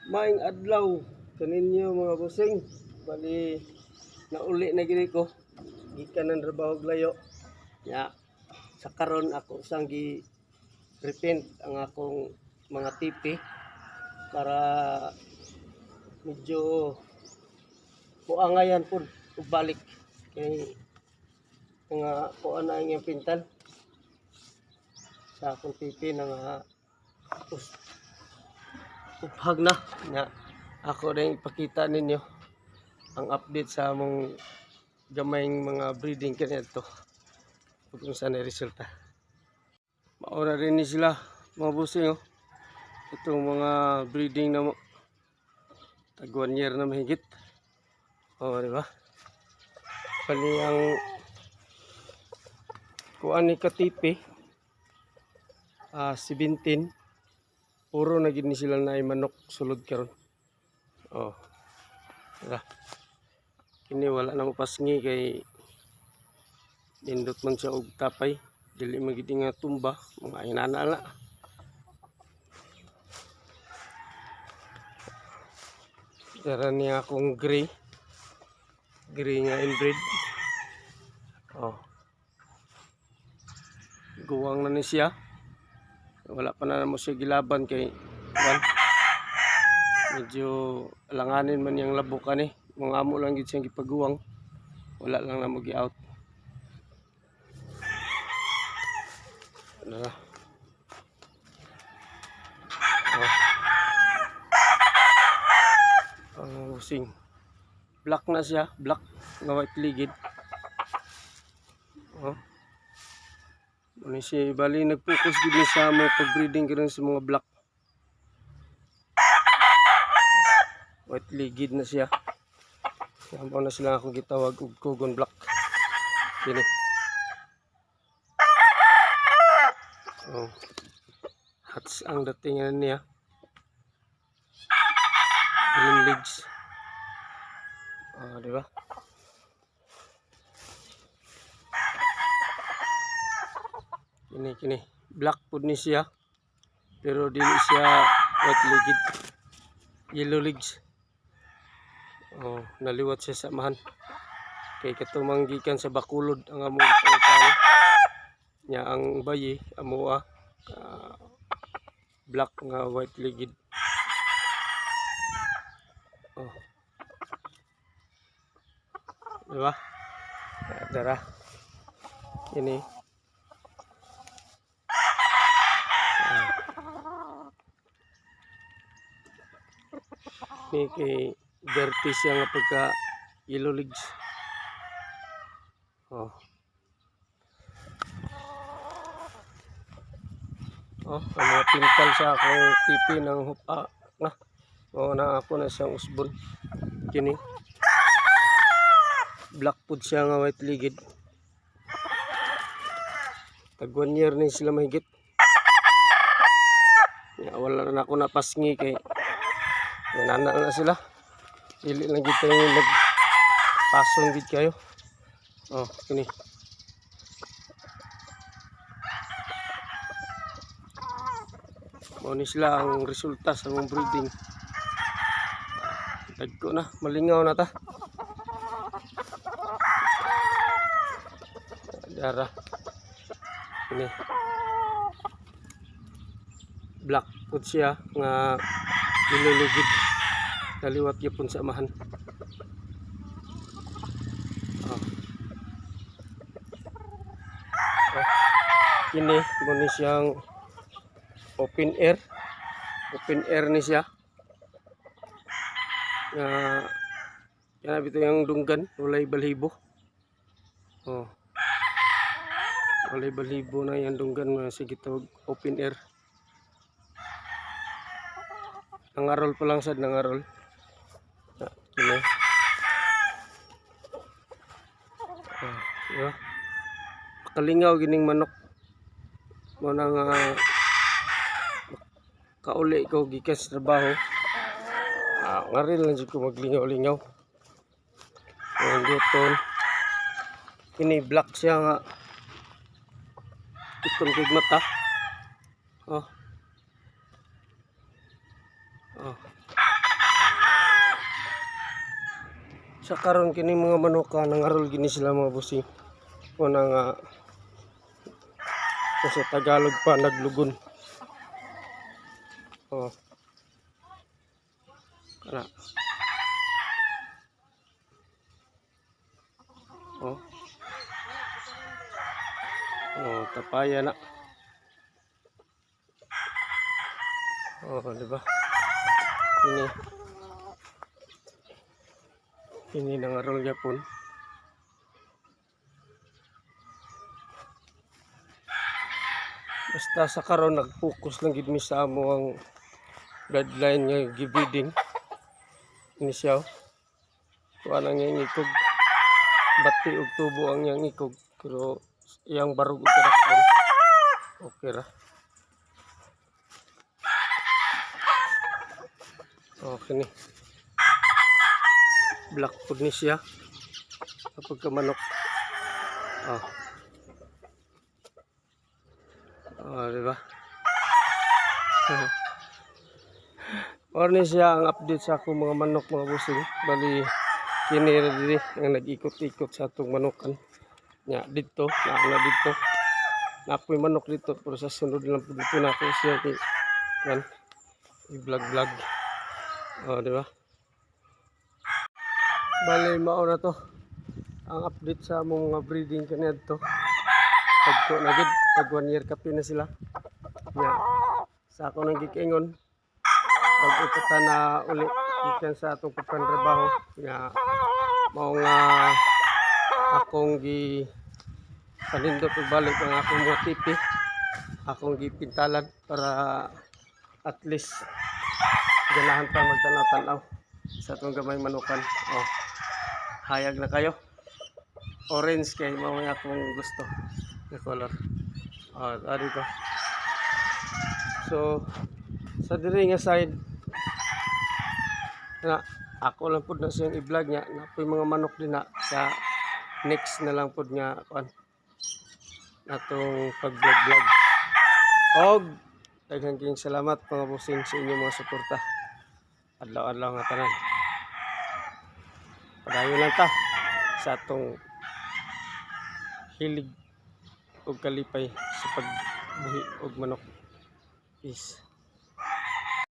Maing adlaw kaninyo mga busing. Bali nauli na gini ko gikan ng trabaho layo. Ya sa karon ako sang gi repent ang akong mga tipi para medyo buangayan pud ug balik kay nga kuan na ang pintal sa akong tipi na nga uphag na nga ako rin ipakita ninyo ang update sa among gamayng mga breeding kanito kung saan ay resulta. Maura rin ni sila mga busing oh. Itong mga breeding na mo tag 1 year na mahigit. Oh, di ba? Pali ang kuan ni katipi 17 puro na gid ni sila na manok sulod karon. Oh. Diba? Kini wala na mapasngi kay nindot man siya og tapay, dili magid nga tumba, mga inana na. Dara niya akong gray nga inbreed. Oh. Guwang na ni siya. Wala pa na mo siya gilaban kay medyo alanganin man yang labok ani. Mga amo lang gid siyang gipaguwang. Wala lang na mo gi-out. Ano na? Oh. Busing. Black na siya, black nga white ligid. Oh. Ano siya, bali nag-focus gid sa mga pag-breeding karon sa mga black. White ligid na siya. Yampaw na sila akong gitawag og Kogon Black. Kini. Oh. Hats ang datingan niya. Green legs. Ah, di ba? Kini. Black pud ni siya. Pero dili siya white legged. Yellow legs. Oh, naliwat siya sa mahan. Kay katumang gikan sa Bacolod ang among pangutano. Nya ang bayi amo black nga white legged. Oh. Diba? Dara. Ini. Ini kay dirty siya nga pagka yellow legs. Oh. Oh, ang mga pintal sa akong tipi ng hupa na. Oh, na ako na siyang usbon. Kini. Black pud siya nga white legged. Tag 1 year ni sila mahigit. Ya, wala na ako napasngi kay nanana na sila. Dili lang gid tayo nagpason gid kayo. Oh, kini. Mo ni sila ang resulta sa mong breeding. Dagko na, malingaw na ta. Dara. Ini. Black pud siya nga niluligid. Naliwat gyapon sa amahan. Oh. Oh. Kini mo ni siyang open air ni siya. Kaya bito yung dunggan, walay balhibo. Oh. Walay balhibo na yung dunggan nga sige tawag open air. Nangarol pa lang sad, nangarol. Kini. Oh, diba? Kalingaw gining manok. Mo nang kauli ko gikan sa trabaho. Ngaril lang jud ko maglingaw-lingaw. Ang guton. Kini black siya nga. Itong kig mata. Oh. Oh. Sa karon kini mga manok nangarol gini sila mga busing. Una nga sa Tagalog pa naglugon. Oh. Kana. Oh. Oh, tapaya na. Oh, di ba? Ini nangarol gyapon. Basta sa karon nag-focus lang gid mi sa amo ang bloodline nga gibreeding. Ini siya. Kuha lang yung ikog. Bati og tubo ang yang ikog. Pero iyang barug og kadakon. Okay ra. Okay ni. Black food ni siya. Kapag kamanok. Oh. Oh, diba? Or ni siya ang update sa akong mga manok mga busing. Bali kini diri ang nag-ikot-ikot sa atong manokan. Nya dito, na dito. Napoy manok dito pero sa sunod lang po dito na ako siya kay yan. I-vlog. Oh, di ba? Bali mao na to ang update sa among mga breeding kanadto. Pagko na gid tag 1 year kapi na sila. Nya sa ako nang gikingon pag-upatan na uli gikan sa atong pagpantrabaho nya mao nga akong panindot og balik ang akong mga tipi akong gipintalan para at least ganahan pa magtanaw-tanaw sa atong gamay manukan. Oh, hayag na kayo. Orange kay mao nga akong gusto na color. Oh, dito. So sa diri nga side na ako lang pud na siyang i-vlog niya na po mga manok din na sa next na lang pud nga kuan natong pag-vlog. Og daghang king salamat mga busing sa inyong mga suporta. Adlaw-adlaw nga tanan. Padayon lang ta sa atong hilig og kalipay sa pagbuhi og manok. Peace.